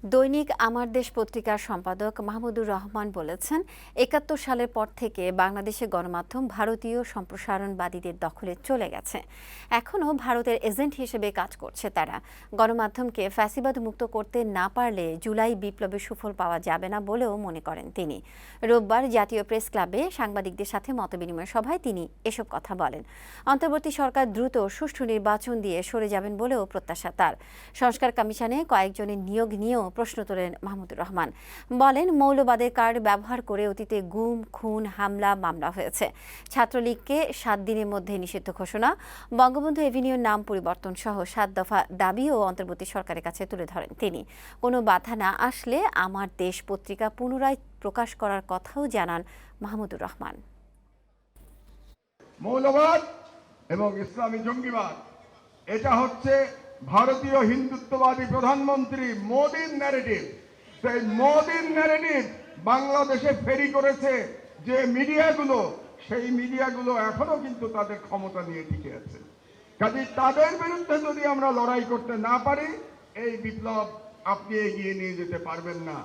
দৈনিক আমার দেশ পত্রিকার সম্পাদক মাহমুদুর রহমান বলেছেন, ৭১ সালের পর থেকে বাংলাদেশে গণমাধ্যম ভারতীয় সম্প্রসারণবাদীদের দখলে চলে গেছে। এখনও ভারতের এজেন্ট হিসেবে কাজ করছে তারা। গণমাধ্যমকে ফ্যাসিবাদ মুক্ত করতে না পারলে জুলাই বিপ্লবের সুফল পাওয়া যাবে না বলেও মনে করেন তিনি। রোববার জাতীয় প্রেস ক্লাবে সাংবাদিকদের সাথে মতবিনিময় সভায় তিনি এসব কথা বলেন। অন্তর্বর্তী সরকার দ্রুত সুষ্ঠু নির্বাচন দিয়ে সরে যাবেন বলেও প্রত্যাশা তার। সংস্কার কমিশনে কয়েকজনের নিয়োগ নিয়েও প্রশ্ন তোলেন মাহমুদুর রহমান। বলেন, মৌলবাদের কার্ড ব্যবহার করে অতীতে গুম, খুন, হামলা, মামলা হয়েছে। ছাত্রলীগকে ৭ দিনের মধ্যে নিষিদ্ধ ঘোষণা, বঙ্গবন্ধু এভিনিউর নাম পরিবর্তন সহ ৭ দফা দাবিও অন্তর্বর্তী সরকারের কাছে তুলে ধরেন তিনি। কোনো বাধা না আসলে আমার দেশ পত্রিকা পুনরায় প্রকাশ করার কথাও জানান মাহমুদুর রহমান। মৌলবাদ এবং ইসলামী জঙ্গিবাদ, এটা হচ্ছে ভারতীয় হিন্দুত্ববাদী প্রধানমন্ত্রী মোদির ন্যারেটিভ। সেই মোদির ন্যারেটিভ বাংলাদেশে ফেরি করেছে যে মিডিয়াগুলো, সেই মিডিয়াগুলো এখনো কিন্তু তাদের ক্ষমতা নিয়ে টিকে আছে। কাজে তাদের বিরুদ্ধে যদি আমরা লড়াই করতে না পারি, এই বিপ্লব আপনি এগিয়ে নিয়ে যেতে পারবেন না।